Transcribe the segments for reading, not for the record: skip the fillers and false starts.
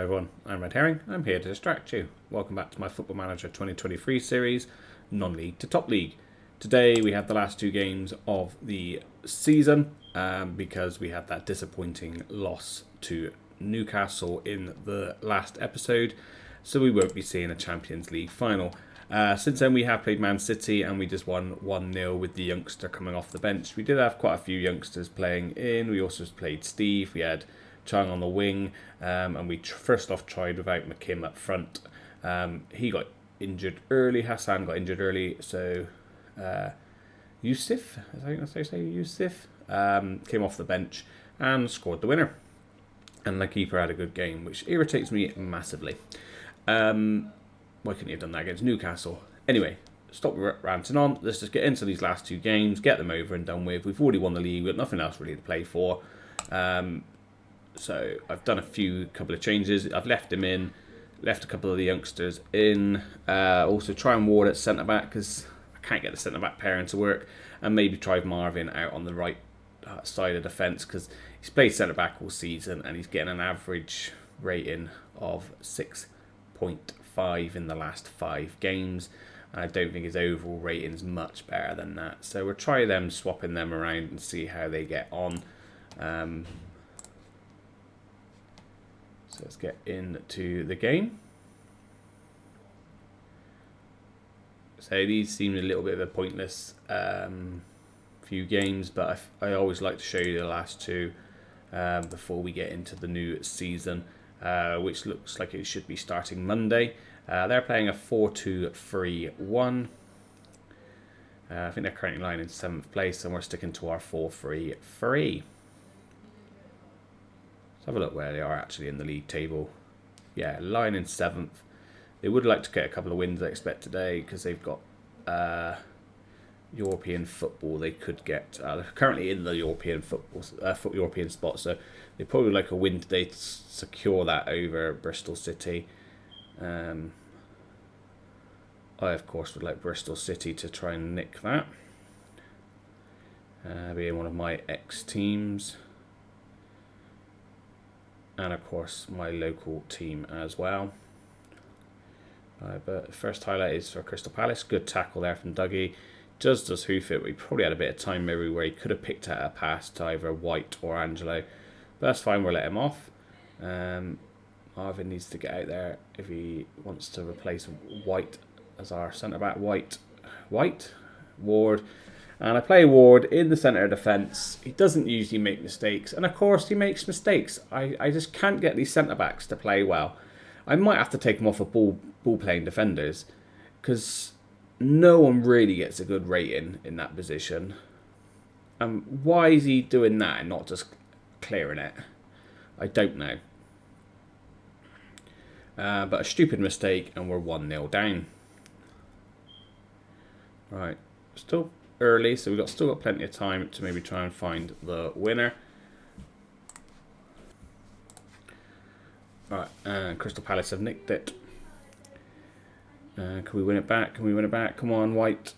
Hello everyone, I'm Red Herring. I'm here to distract you. Welcome back to my Football Manager 2023 series, non-league to top league. Today we have the last two games of the season because we had that disappointing loss to Newcastle in the last episode, so we won't be seeing a Champions League final. Since then we have played Man City and we just won 1-0 with the youngster coming off the bench. We did have quite a few youngsters playing in. We also played Steve, we had Chung on the wing, and we first off tried without McKim up front. He got injured early, Hassan got injured early, so Yusuf, is that how you say Yusuf? Came off the bench and scored the winner. And the keeper had a good game, which irritates me massively. Why couldn't he have done that against Newcastle? Anyway, stop ranting on. Let's just get into these last two games, get them over and done with. We've already won the league, we've got nothing else really to play for. So I've done a couple of changes. I've left him in, left a couple of the youngsters in. Also try and Ward at centre-back because I can't get the centre-back pairing to work. And maybe try Marvin out on the right side of defence because he's played centre-back all season and he's getting an average rating of 6.5 in the last 5 games. I don't think his overall rating is much better than that. So we'll try them, swapping them around and see how they get on. So let's get into the game. So these seem a little bit of a pointless few games, but I always like to show you the last two before we get into the new season, which looks like it should be starting Monday. They're playing a 4-2-3-1. I think they're currently lying in 7th place, and we're sticking to our 4-3-3. Let's have a look where they are actually in the league table. Yeah, lying in 7th. They would like to get a couple of wins, I expect, today because they've got European football. They could get. They're currently in the European football, European spot, so they probably like a win today to secure that over Bristol City. I of course would like Bristol City to try and nick that. Being one of my ex-teams. And of course my local team as well. But the first highlight is for Crystal Palace. Good tackle there from Dougie. Just does hoof it. We probably had a bit of time maybe where he could have picked out a pass to either White or Angelo. But that's fine, we'll let him off. Marvin needs to get out there if he wants to replace White as our centre-back. White, Ward. And I play Ward in the centre of defence. He doesn't usually make mistakes. And of course he makes mistakes. I just can't get these centre-backs to play well. I might have to take them off of ball-playing defenders. Because no one really gets a good rating in that position. Why is he doing that and not just clearing it? I don't know. But a stupid mistake and we're 1-0 down. Right. Still early, so we've still got plenty of time to maybe try and find the winner. Right, and Crystal Palace have nicked it. Can we win it back? Can we win it back? Come on, White.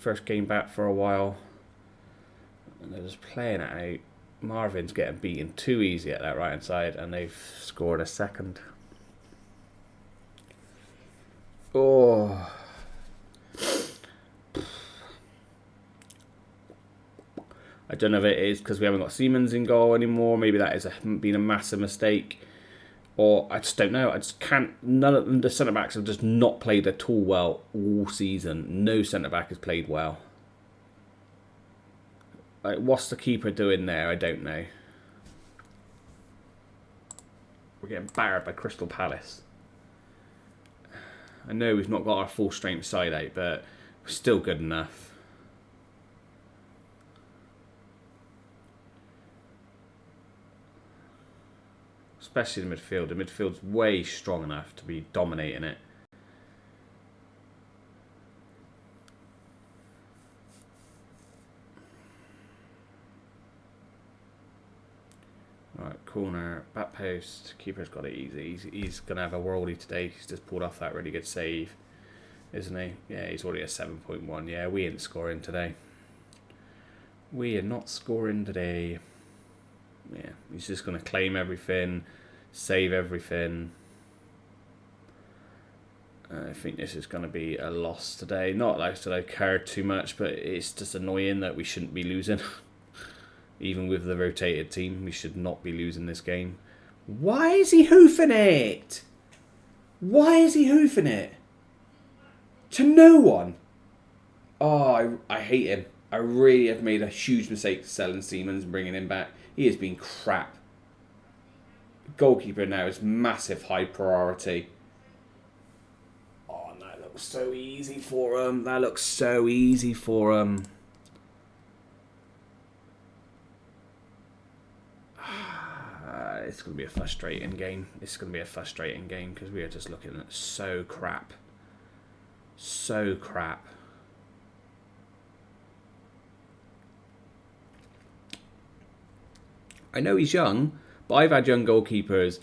First game back for a while. And they're just playing it out. Marvin's getting beaten too easy at that right hand side, and they've scored a second. Oh. I don't know if it is because we haven't got Siemens in goal anymore. Maybe that has been a massive mistake. Or I just don't know. I just can't. None of the centre-backs have just not played at all well all season. No centre-back has played well. Like, what's the keeper doing there? I don't know. We're getting battered by Crystal Palace. I know we've not got our full strength side out, but we're still good enough. Especially the midfield. The midfield's way strong enough to be dominating it. Right, corner, back post. Keeper's got it easy. He's going to have a worldie today. He's just pulled off that really good save, isn't he? Yeah, he's already at 7.1. Yeah, we ain't scoring today. We are not scoring today. Yeah, he's just going to claim everything. Save everything. I think this is going to be a loss today. Not like that I care too much, but it's just annoying that we shouldn't be losing. Even with the rotated team, we should not be losing this game. Why is he hoofing it? Why is he hoofing it? To no one. Oh, I hate him. I really have made a huge mistake selling Siemens and bringing him back. He has been crap. Goalkeeper now is massive high priority. Oh, and that looks so easy for him. That looks so easy for him. It's going to be a frustrating game. It's going to be a frustrating game because we are just looking at so crap. So crap. I know he's young, but I've had young goalkeepers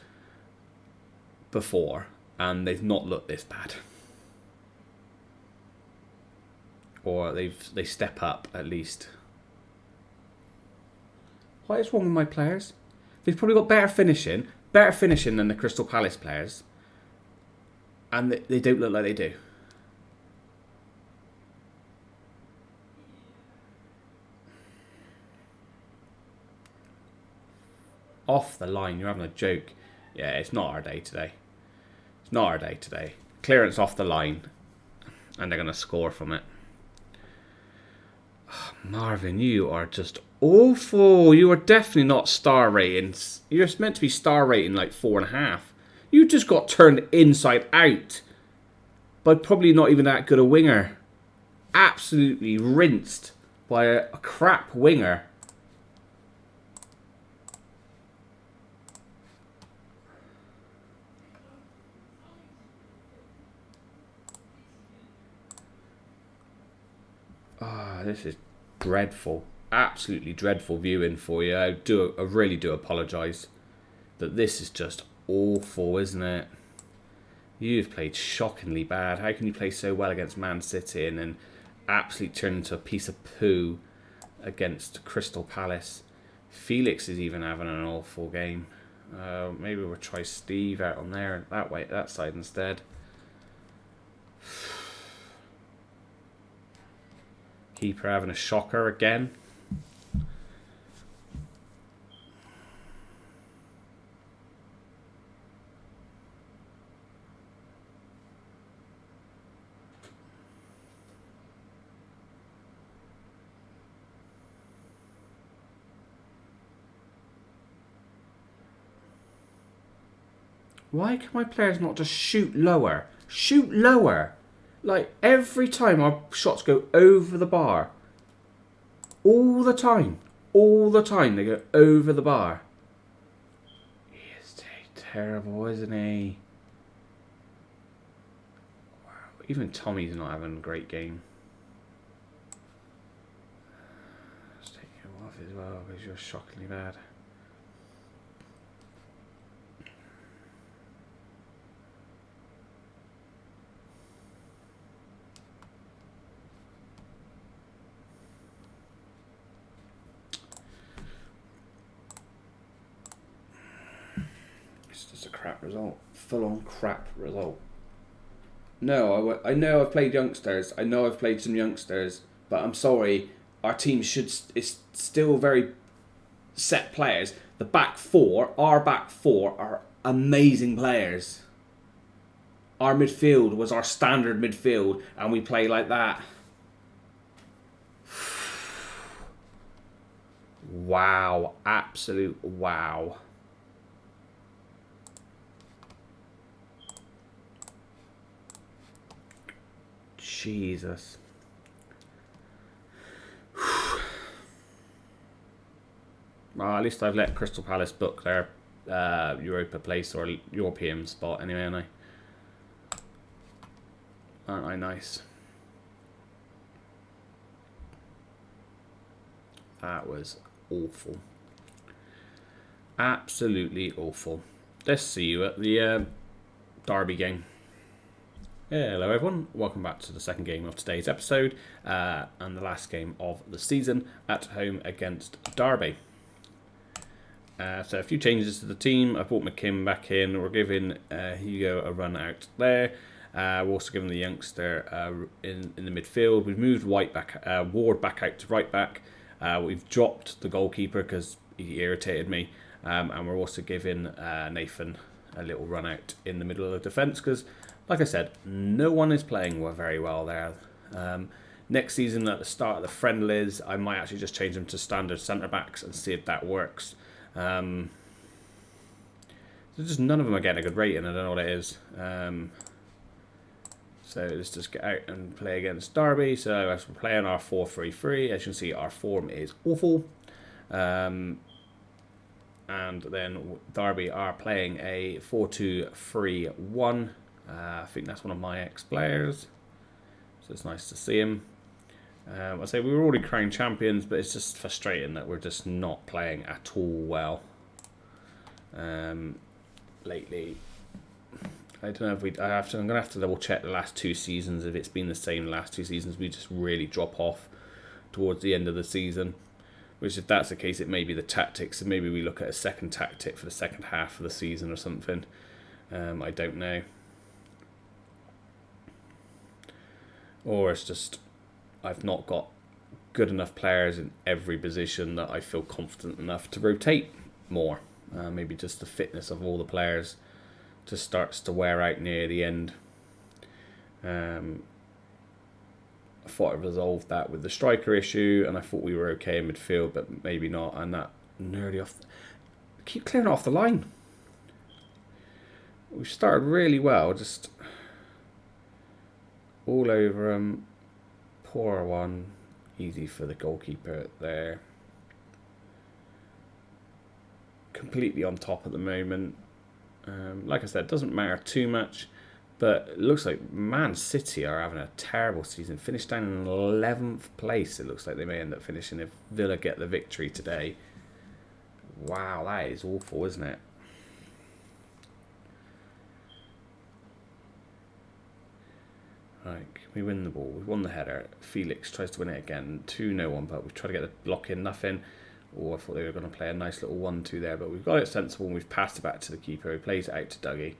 before and they've not looked this bad. Or they step up at least. What is wrong with my players? They've probably got better finishing than the Crystal Palace players. And they don't look like they do. Off the line, you're having a joke. Yeah, it's not our day today. It's not our day today. Clearance off the line. And they're going to score from it. Oh, Marvin, you are just awful. You are definitely not star ratings. You're meant to be star rating like 4.5. You just got turned inside out by probably not even that good a winger. Absolutely rinsed by a crap winger. This is dreadful. Absolutely dreadful viewing for you. I really do apologise. That this is just awful, isn't it? You've played shockingly bad. How can you play so well against Man City and then absolutely turn into a piece of poo against Crystal Palace? Felix is even having an awful game. Maybe we'll try Steve out on there that side instead. Keeper having a shocker again. Why can my players not just shoot lower? Shoot lower! Like, every time our shots go over the bar. All the time. All the time they go over the bar. He is terrible, isn't he? Wow. Even Tommy's not having a great game. Let's take him off as well because you're shockingly bad. It's a crap result. Full-on crap result. No, I know I've played youngsters. I know I've played some youngsters. But I'm sorry. Our team is still very set players. The back four, our back four, are amazing players. Our midfield was our standard midfield. And we play like that. Wow. Absolute wow. Jesus. Well, at least I've let Crystal Palace book their Europa place or European spot anyway, aren't I? Aren't I nice? That was awful. Absolutely awful. Let's see you at the Derby game. Hello everyone, welcome back to the second game of today's episode and the last game of the season at home against Derby. So a few changes to the team. I brought McKim back in. We're giving Hugo a run out there. We're also giving the youngster in the midfield. We've moved Ward back out to right back. We've dropped the goalkeeper because he irritated me. And we're also giving Nathan a little run out in the middle of the defence because, like I said, no one is playing very well there. Next season, at the start of the friendlies, I might actually just change them to standard centre-backs and see if that works. So just none of them are getting a good rating. I don't know what it is. So let's just get out and play against Derby. So as we're playing our 4-3-3, as you can see, our form is awful. And then Derby are playing a 4-2-3-1. I think that's one of my ex-players. So it's nice to see him. I say we were already crowned champions, but it's just frustrating that we're just not playing at all well lately. I don't know if I'm gonna have to double check the last 2 seasons. If it's been the same the last 2 seasons, we just really drop off towards the end of the season. Which, if that's the case, it may be the tactics, and maybe we look at a second tactic for the second half of the season or something. I don't know. Or it's just I've not got good enough players in every position that I feel confident enough to rotate more. Maybe just the fitness of all the players just starts to wear out near the end. I thought I resolved that with the striker issue, and I thought we were okay in midfield, but maybe not. And that nearly off. Keep clearing it off the line. We started really well, just all over them. Poor one. Easy for the goalkeeper there. Completely on top at the moment. Like I said, it doesn't matter too much, but it looks like Man City are having a terrible season. Finished down in 11th place. It looks like they may end up finishing if Villa get the victory today. Wow, that is awful, isn't it? Right, we win the ball. We've won the header. Felix tries to win it again. 2-0 but we've tried to get the block in, nothing. Oh, I thought they were going to play a nice little 1-2 there, but we've got it sensible and we've passed it back to the keeper. He plays it out to Dougie.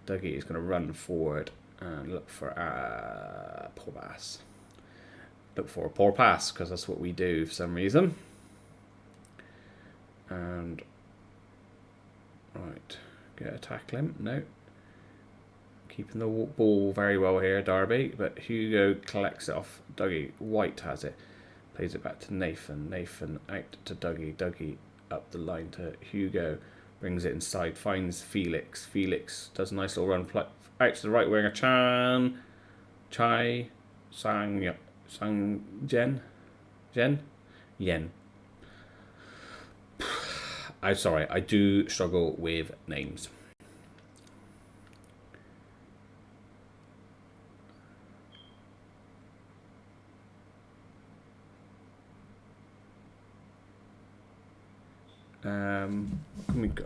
Dougie is going to run forward and look for a poor pass. Look for a poor pass, because that's what we do for some reason. And, right, get a tackle him. No. Keeping the ball very well here, Derby, but Hugo collects it off Dougie. White has it. Plays it back to Nathan. Nathan out to Dougie. Dougie up the line to Hugo. Brings it inside. Finds Felix. Felix does a nice little run. Out to the right winger. Yen. I'm sorry. I do struggle with names.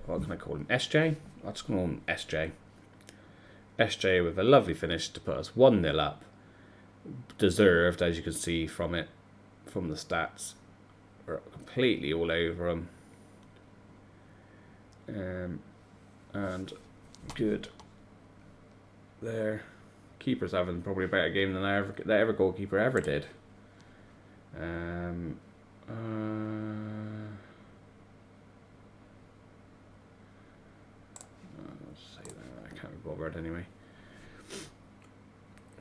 What can I call him? SJ? I'll just call him SJ. SJ with a lovely finish to put us 1-0 up. Deserved, as you can see from the stats. We're completely all over them. And good there. Keeper's having probably a better game than that ever goalkeeper ever did. Bothered anyway.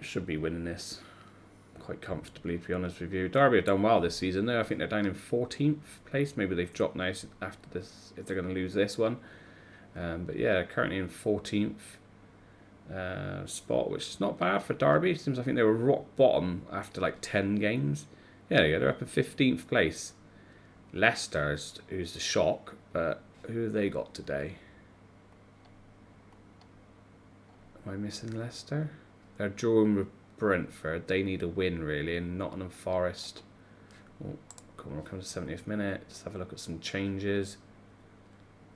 Should be winning this quite comfortably, to be honest with you. Derby have done well this season though. I think they're down in 14th place. Maybe they've dropped now after this if they're going to lose this one. But yeah, currently in 14th spot, which is not bad for Derby. Seems I think they were rock bottom after like 10 games. Yeah, they're up in 15th place. Leicester's, who's the shock, but who have they got today? Am I missing Leicester? They're drawing with Brentford. They need a win, really, and Nottingham Forest. Oh, come on, we'll come to 70th minute. Let's have a look at some changes.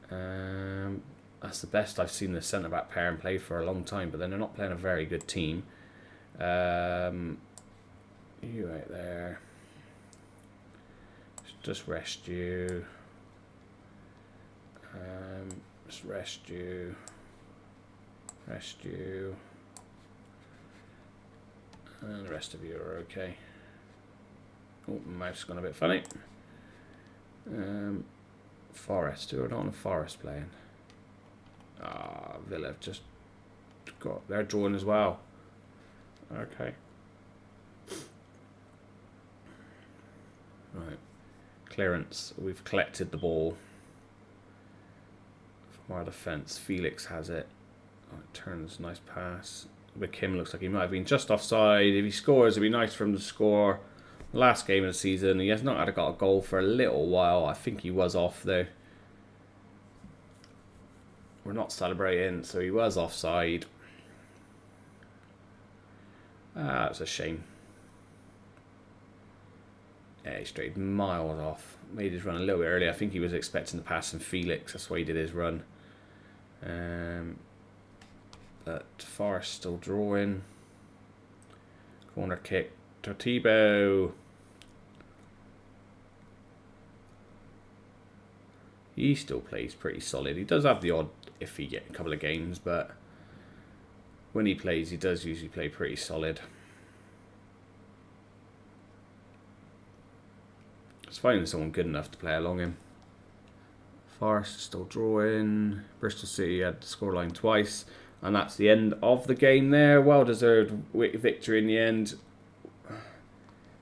That's the best I've seen the centre-back pair and play for a long time, but then they're not playing a very good team. You right there. Just rest you. Just rest you. Rest you. And the rest of you are okay. Oh, my mouth's gone a bit funny. Forest, who are not on Forest playing? Ah, Villa have just got, they're drawing as well. Okay. Right. Clearance. We've collected the ball from our defence. Felix has it. Oh, it turns, nice pass. McKim looks like he might have been just offside. If he scores, it'd be nice for him to score. Last game of the season, he has not got a goal for a little while. I think he was off though. We're not celebrating, so he was offside. Ah, it's a shame. Yeah, he strayed miles off. Made his run a little bit early. I think he was expecting to pass from Felix. That's why he did his run. But Forest still drawing. Corner kick. Tortibo. He still plays pretty solid. He does have the odd iffy get a couple of games, but when he plays, he does usually play pretty solid. It's finding someone good enough to play along him. Forest still drawing. Bristol City had the scoreline twice. And that's the end of the game there. Well-deserved victory in the end.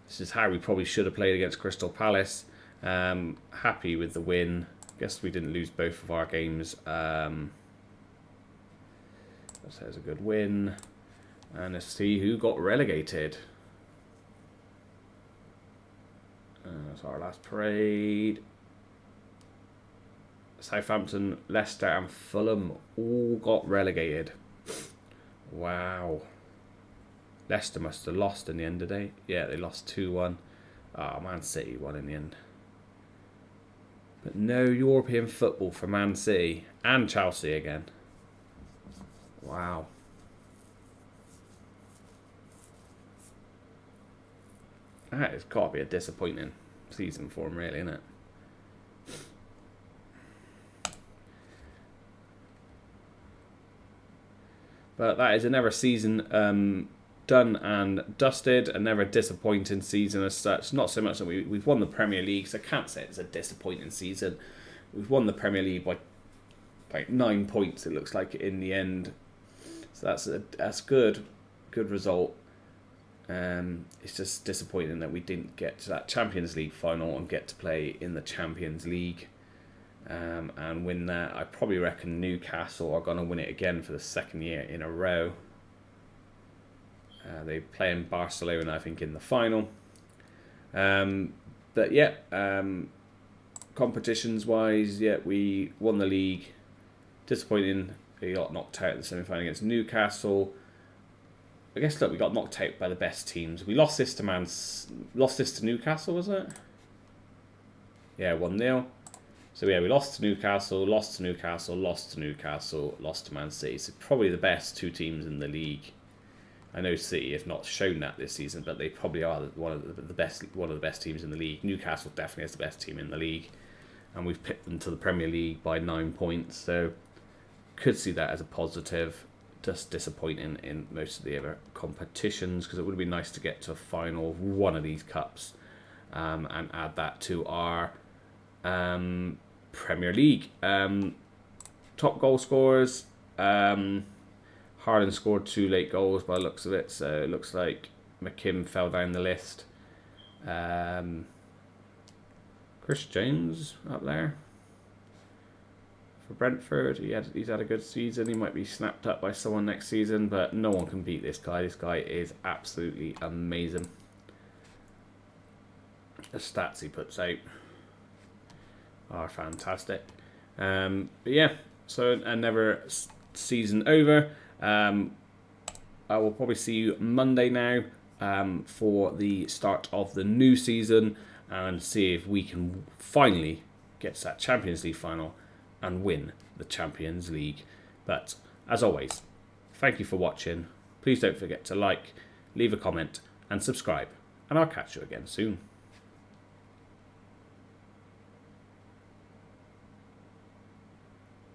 This is how we probably should have played against Crystal Palace. Happy with the win. Guess we didn't lose both of our games. That says a good win. And let's see who got relegated. That's our last parade. Southampton, Leicester and Fulham all got relegated. Wow. Leicester must have lost in the end today. Yeah, they lost 2-1. Oh, Man City won in the end. But no European football for Man City and Chelsea again. Wow. That has got to be a disappointing season for them, really, isn't it? But that is another season done and dusted. Another disappointing season as such. Not so much that we've won the Premier League, so I can't say it's a disappointing season. We've won the Premier League by like 9 points, it looks like, in the end. So that's good result. It's just disappointing that we didn't get to that Champions League final and get to play in the Champions League. And win that. I probably reckon Newcastle are going to win it again for the second year in a row. They play in Barcelona, I think, in the final. But yeah, competitions-wise, yeah, we won the league. Disappointing, we got knocked out in the semi-final against Newcastle. I guess, look, we got knocked out by the best teams. We lost this to Newcastle, was it? Yeah, 1-0. So yeah, we lost to Newcastle, lost to Newcastle, lost to Newcastle, lost to Man City. So probably the best two teams in the league. I know City have not shown that this season, but they probably are one of the best teams in the league. Newcastle definitely is the best team in the league, and we've picked them to the Premier League by 9 points. So could see that as a positive. Just disappointing in most of the other competitions, because it would be nice to get to a final of one of these cups and add that to our Premier League. Top goal scorers. Haaland scored 2 late goals by the looks of it, so it looks like McKim fell down the list. Chris James up there for Brentford. He's had a good season. He might be snapped up by someone next season, but no one can beat this guy. This guy is absolutely amazing. The stats he puts out are fantastic. But yeah, so another season over. I will probably see you Monday now for the start of the new season and see if we can finally get to that Champions League final and win the Champions League. But as always, thank you for watching. Please don't forget to like, leave a comment and subscribe, and I'll catch you again soon.